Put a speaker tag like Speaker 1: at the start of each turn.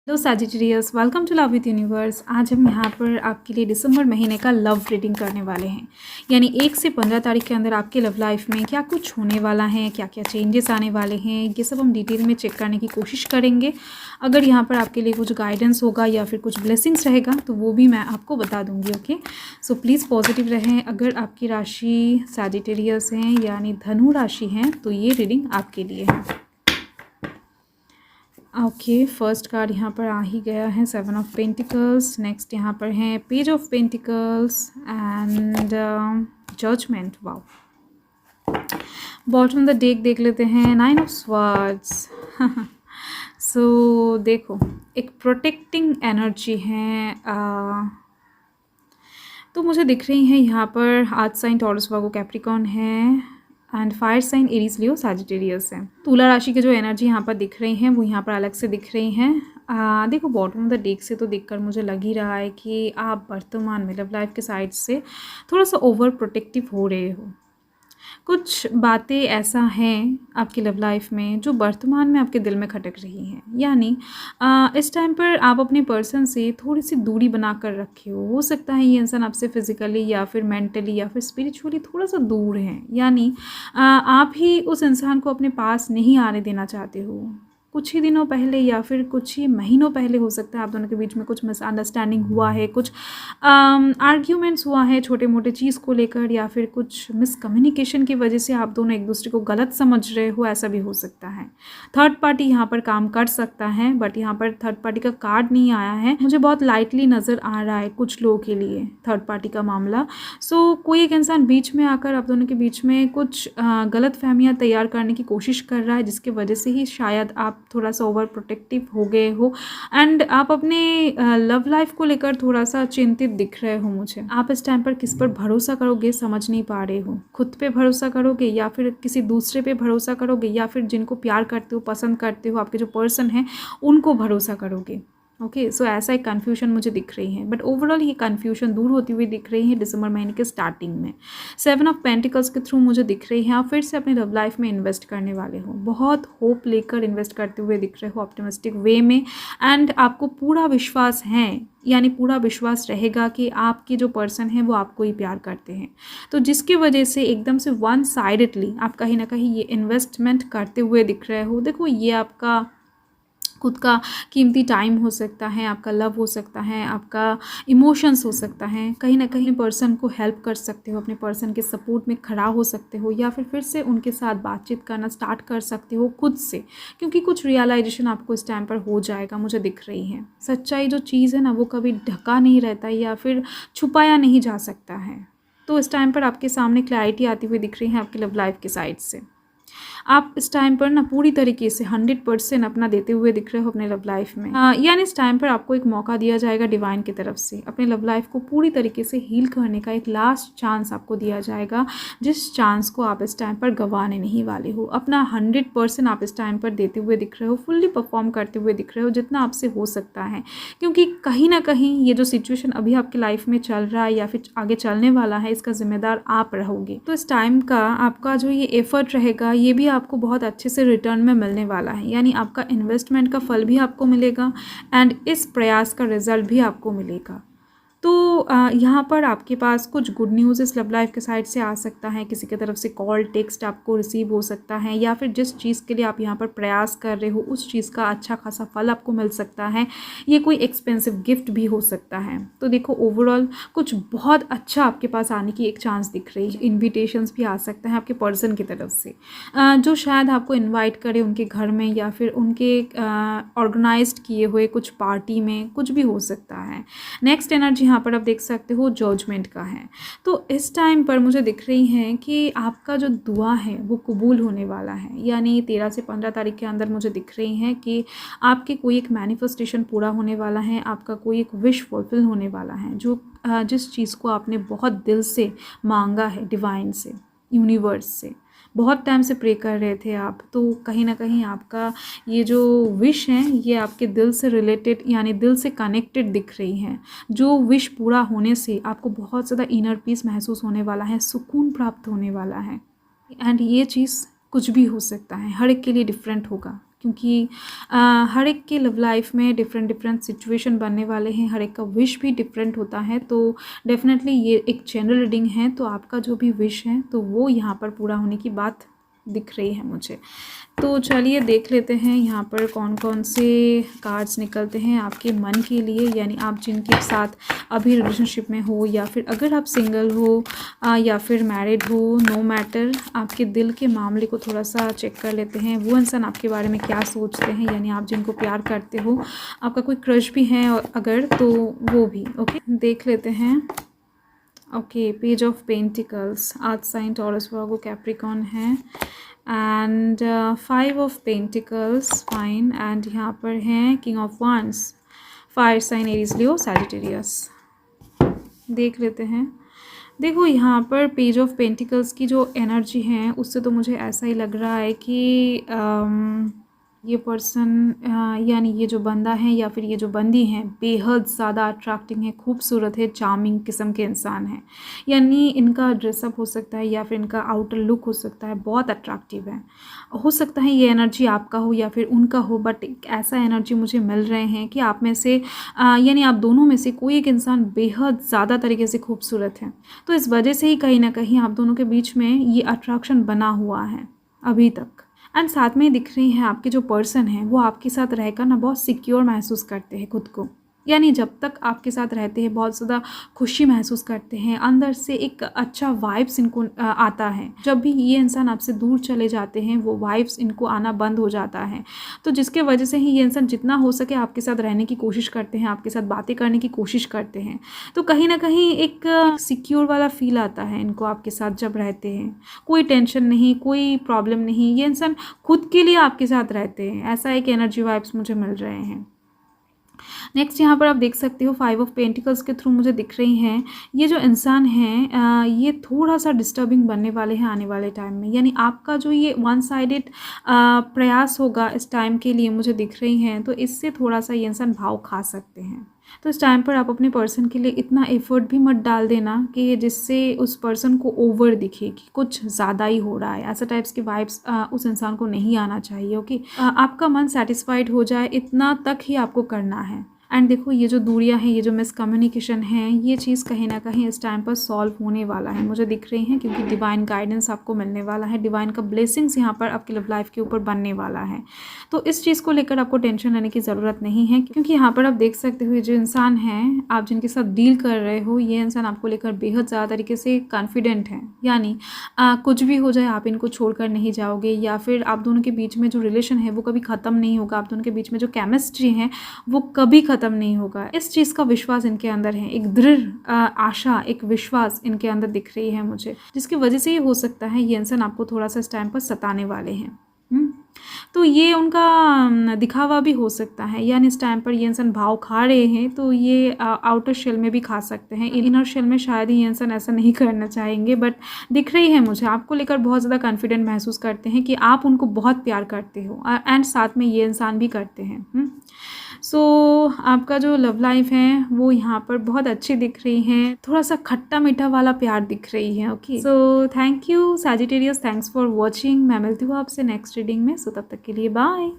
Speaker 1: Hello Sagittarius, welcome to love with universe. आज हम यहाँ पर आपके लिए दिसंबर महीने का लव रीडिंग करने वाले हैं। यानी 1 से 15 तारीख के अंदर आपके लव लाइफ में क्या कुछ होने वाला है, क्या क्या चेंजेस आने वाले हैं, ये सब हम डिटेल में चेक करने की कोशिश करेंगे। अगर यहाँ पर आपके लिए कुछ गाइडेंस होगा या फिर कुछ ब्लेसिंग्स रहेगा तो वो भी मैं आपको बता दूँगी। ओके, सो प्लीज़ पॉजिटिव रहें। अगर आपकी राशि सैजिटेरियस हैं यानी धनु राशि हैं तो ये रीडिंग आपके लिए है। ओके, फर्स्ट कार्ड यहाँ पर आ ही गया है 7 ऑफ पेंटिकल्स। नेक्स्ट यहाँ पर है page of pentacles and judgement. Wow, bottom the deck देख लेते हैं 9 ऑफ स्वर्ड्स। सो देखो, एक प्रोटेक्टिंग एनर्जी है। तो मुझे दिख रही हैं यहाँ पर earth sign Taurus Virgo Capricorn है and fire sign Aries Leo Sagittarius है। तुला राशि के जो एनर्जी यहाँ पर दिख रही हैं वो यहाँ पर अलग से दिख रही हैं। देखो, बॉटम ऑफ द डेक से तो देखकर मुझे लग ही रहा है कि आप वर्तमान में लव लाइफ के साइड से थोड़ा सा ओवर प्रोटेक्टिव हो रहे हो। कुछ बातें ऐसा हैं आपकी लव लाइफ में जो वर्तमान में आपके दिल में खटक रही हैं। यानी इस टाइम पर आप अपने पर्सन से थोड़ी सी दूरी बना कर रखे हो सकता है ये इंसान आपसे फिजिकली या फिर मेंटली या फिर स्पिरिचुअली थोड़ा सा दूर है। यानी आप ही उस इंसान को अपने पास नहीं आने देना चाहते हो। कुछ ही दिनों पहले या फिर कुछ ही महीनों पहले हो सकता है आप दोनों के बीच में कुछ मिसअंडरस्टैंडिंग हुआ है, कुछ आर्ग्यूमेंट्स हुआ है छोटे मोटे चीज़ को लेकर, या फिर कुछ मिसकम्युनिकेशन की वजह से आप दोनों एक दूसरे को गलत समझ रहे हो, ऐसा भी हो सकता है। थर्ड पार्टी यहाँ पर काम कर सकता है, बट यहाँ पर थर्ड पार्टी का कार्ड नहीं आया है। मुझे बहुत लाइटली नज़र आ रहा है कुछ लोगों के लिए थर्ड पार्टी का मामला। सो कोई एक इंसान बीच में आकर आप दोनों के बीच में कुछ गलत फहमियाँ तैयार करने की कोशिश कर रहा है, जिसकी वजह से ही शायद आप थोड़ा सा ओवर प्रोटेक्टिव हो गए हो एंड आप अपने लव लाइफ को लेकर थोड़ा सा चिंतित दिख रहे हो मुझे। आप इस टाइम पर किस पर भरोसा करोगे समझ नहीं पा रहे हो। खुद पे भरोसा करोगे या फिर किसी दूसरे पे भरोसा करोगे, या फिर जिनको प्यार करते हो, पसंद करते हो, आपके जो पर्सन हैं उनको भरोसा करोगे। ओके, सो ऐसा एक कन्फ्यूजन मुझे दिख रही है, बट ओवरऑल ये कन्फ्यूजन दूर होती हुई दिख रही है दिसंबर महीने के स्टार्टिंग में। 7 ऑफ पेंटिकल्स के थ्रू मुझे दिख रही है आप फिर से अपने लव लाइफ में इन्वेस्ट करने वाले हो। बहुत होप लेकर इन्वेस्ट करते हुए दिख रहे हो ऑप्टिमिस्टिक वे में, एंड आपको पूरा विश्वास है, यानी पूरा विश्वास रहेगा कि आपके जो पर्सन है वो आपको ही प्यार करते हैं। तो जिसकी वजह से एकदम से वन साइडेडली आप कहीं ना कहीं ये इन्वेस्टमेंट करते हुए दिख रहे हो। देखो, ये आपका खुद का कीमती टाइम हो सकता है, आपका लव हो सकता है, आपका इमोशंस हो सकता है। कहीं ना कहीं पर्सन को हेल्प कर सकते हो, अपने पर्सन के सपोर्ट में खड़ा हो सकते हो, या फिर से उनके साथ बातचीत करना स्टार्ट कर सकते हो खुद से, क्योंकि कुछ रियलाइजेशन आपको इस टाइम पर हो जाएगा मुझे दिख रही है। सच्चाई जो चीज़ है ना वो कभी ढका नहीं रहता या फिर छुपाया नहीं जा सकता है। तो इस टाइम पर आपके सामने क्लैरिटी आती हुई दिख रही है आपकी लव लाइफ के साइड से। आप इस टाइम पर ना पूरी तरीके से 100% अपना देते हुए दिख रहे हो अपने लव लाइफ में। यानी इस टाइम पर आपको एक मौका दिया जाएगा डिवाइन की तरफ से अपने लव लाइफ को पूरी तरीके से हील करने का। एक लास्ट चांस आपको दिया जाएगा, जिस चांस को आप इस टाइम पर गंवाने नहीं वाले हो। अपना 100% आप इस टाइम पर देते हुए दिख रहे हो, फुल्ली परफॉर्म करते हुए दिख रहे हो जितना आपसे हो सकता है, क्योंकि कहीं ना कहीं ये जो सिचुएशन अभी आपकी लाइफ में चल रहा है या फिर आगे चलने वाला है, इसका जिम्मेदार आप रहोगे। तो इस टाइम का आपका जो ये एफर्ट रहेगा ये भी आपको बहुत अच्छे से रिटर्न में मिलने वाला है। यानी आपका इन्वेस्टमेंट का फल भी आपको मिलेगा एंड इस प्रयास का रिजल्ट भी आपको मिलेगा। तो यहाँ पर आपके पास कुछ गुड न्यूज़ इस लव लाइफ के साइड से आ सकता है। किसी की तरफ से कॉल टेक्स्ट आपको रिसीव हो सकता है, या फिर जिस चीज़ के लिए आप यहाँ पर प्रयास कर रहे हो उस चीज़ का अच्छा खासा फल आपको मिल सकता है। ये कोई एक्सपेंसिव गिफ्ट भी हो सकता है। तो देखो, ओवरऑल कुछ बहुत अच्छा आपके पास आने की एक चांस दिख रही है। इन्विटेशंस भी आ सकता है आपके पर्सन की तरफ से, जो शायद आपको इन्वाइट करे उनके घर में या फिर उनके ऑर्गेनाइज्ड किए हुए कुछ पार्टी में, कुछ भी हो सकता है। नेक्स्ट एनर्जी यहाँ पर आप देख सकते हो जजमेंट का है। तो इस टाइम पर मुझे दिख रही है कि आपका जो दुआ है वो कबूल होने वाला है। यानी 13 से 15 तारीख के अंदर मुझे दिख रही है कि आपके कोई एक मैनिफेस्टेशन पूरा होने वाला है, आपका कोई एक विश फुलफिल होने वाला है। जो जिस चीज़ को आपने बहुत दिल से मांगा है डिवाइन से, यूनिवर्स से, बहुत टाइम से प्रे कर रहे थे आप, तो कहीं ना कहीं आपका ये जो विश है ये आपके दिल से रिलेटेड यानी दिल से कनेक्टेड दिख रही हैं। जो विश पूरा होने से आपको बहुत ज़्यादा इनर पीस महसूस होने वाला है, सुकून प्राप्त होने वाला है। एंड ये चीज़ कुछ भी हो सकता है, हर एक के लिए डिफरेंट होगा। क्योंकि हर एक के लव लाइफ में डिफरेंट डिफरेंट सिचुएशन बनने वाले हैं, हर एक का विश भी डिफरेंट होता है। तो डेफिनेटली ये एक जनरल रीडिंग है, तो आपका जो भी विश है तो वो यहाँ पर पूरा होने की बात दिख रही है मुझे। तो चलिए देख लेते हैं यहाँ पर कौन कौन से कार्ड्स निकलते हैं आपके मन के लिए, यानी आप जिनके साथ अभी रिलेशनशिप में हो, या फिर अगर आप सिंगल हो या फिर मैरिड हो, नो मैटर, आपके दिल के मामले को थोड़ा सा चेक कर लेते हैं। वो इंसान आपके बारे में क्या सोचते हैं, यानी आप जिनको प्यार करते हो, आपका कोई क्रश भी है और अगर, तो वो भी। ओके, देख लेते हैं। Okay, page of pentacles, earth sign Taurus Virgo Capricorn है, and 5 of pentacles, fine, and यहाँ पर हैं king of wands, fire sign Aries Leo Sagittarius. देख लेते हैं। देखो यहाँ पर पेज ऑफ पेंटिकल्स की जो एनर्जी है उससे तो मुझे ऐसा ही लग रहा है कि ये पर्सन यानी ये जो बंदा है या फिर ये जो बंदी हैं बेहद ज़्यादा अट्रैक्टिंग है, खूबसूरत है, चार्मिंग किस्म के इंसान हैं। यानी इनका ड्रेसअप हो सकता है या फिर इनका आउटर लुक हो सकता है बहुत अट्रैक्टिव है। हो सकता है ये एनर्जी आपका हो या फिर उनका हो, बट एक ऐसा एनर्जी मुझे मिल रहे हैं कि आप में से यानी आप दोनों में से कोई एक इंसान बेहद ज़्यादा तरीके से खूबसूरत है। तो इस वजह से ही कहीं ना कहीं आप दोनों के बीच में ये अट्रैक्शन बना हुआ है अभी तक। एंड साथ में दिख रही हैं आपके जो पर्सन हैं वो आपके साथ रहकर ना बहुत सिक्योर महसूस करते हैं खुद को, यानी जब तक आपके साथ रहते हैं बहुत ज़्यादा खुशी महसूस करते हैं, अंदर से एक अच्छा वाइब्स इनको आता है। जब भी ये इंसान आपसे दूर चले जाते हैं वो वाइब्स इनको आना बंद हो जाता है, तो जिसके वजह से ही ये इंसान जितना हो सके आपके साथ रहने की कोशिश करते हैं, आपके साथ बातें करने की कोशिश करते हैं। तो कहीं ना कहीं एक सिक्योर वाला फील आता है इनको आपके साथ जब रहते हैं। कोई टेंशन नहीं, कोई प्रॉब्लम नहीं, ये इंसान खुद के लिए आपके साथ रहते हैं, ऐसा एक एनर्जी वाइब्स मुझे मिल रहे हैं। नेक्स्ट यहाँ पर आप देख सकते हो 5 ऑफ पेंटिकल्स के थ्रू मुझे दिख रही हैं ये जो इंसान हैं ये थोड़ा सा डिस्टर्बिंग बनने वाले हैं आने वाले टाइम में, यानी आपका जो ये वन साइडेड प्रयास होगा इस टाइम के लिए मुझे दिख रही हैं, तो इससे थोड़ा सा ये इंसान भाव खा सकते हैं। तो इस टाइम पर आप अपने पर्सन के लिए इतना एफर्ट भी मत डाल देना कि जिससे उस पर्सन को ओवर दिखे कि कुछ ज़्यादा ही हो रहा है। ऐसा टाइप्स की वाइब्स उस इंसान को नहीं आना चाहिए। ओके, आपका मन सेटिस्फाइड हो जाए इतना तक ही आपको करना है। एंड देखो ये जो दूरियां हैं, ये जो मिसकम्युनिकेशन है, ये चीज़ कहीं ना कहीं इस टाइम पर सॉल्व होने वाला है मुझे दिख रही है, क्योंकि डिवाइन गाइडेंस आपको मिलने वाला है, डिवाइन का ब्लेसिंग्स यहाँ पर आपकी लव लाइफ के ऊपर बनने वाला है। तो इस चीज़ को लेकर आपको टेंशन लेने की ज़रूरत नहीं है, क्योंकि यहाँ पर आप देख सकते हो जो इंसान है आप जिनके साथ डील कर रहे हो, ये इंसान आपको लेकर बेहद ज़्यादा तरीके से कॉन्फिडेंट है, यानी कुछ भी हो जाए आप इनको छोड़कर नहीं जाओगे, या फिर आप दोनों के बीच में जो रिलेशन है वो कभी ख़त्म नहीं होगा, आप दोनों के बीच में जो केमिस्ट्री है वो कभी ख़त्म नहीं होगा। इस चीज़ का विश्वास इनके अंदर है, एक दृढ़ आशा, एक विश्वास इनके अंदर दिख रही है मुझे, जिसकी वजह से ये हो सकता है ये इंसान आपको थोड़ा सा इस टाइम पर सताने वाले हैं। तो ये उनका दिखावा भी हो सकता है, यानी इस टाइम पर ये इंसान भाव खा रहे हैं तो ये आउटर शेल में भी खा सकते हैं, इनर शेल में शायद ही ये इंसान ऐसा नहीं करना चाहेंगे, बट दिख रही है मुझे आपको लेकर बहुत ज़्यादा कॉन्फिडेंट महसूस करते हैं कि आप उनको बहुत प्यार करते हो, एंड साथ में ये इंसान भी करते हैं। सो आपका जो लव लाइफ है वो यहाँ पर बहुत अच्छी दिख रही है, थोड़ा सा खट्टा मीठा वाला प्यार दिख रही है। Okay, so thank you Sagittarius, thanks for watching. मैं मिलती हूँ आपसे नेक्स्ट रीडिंग में, सो तब तक के लिए बाय।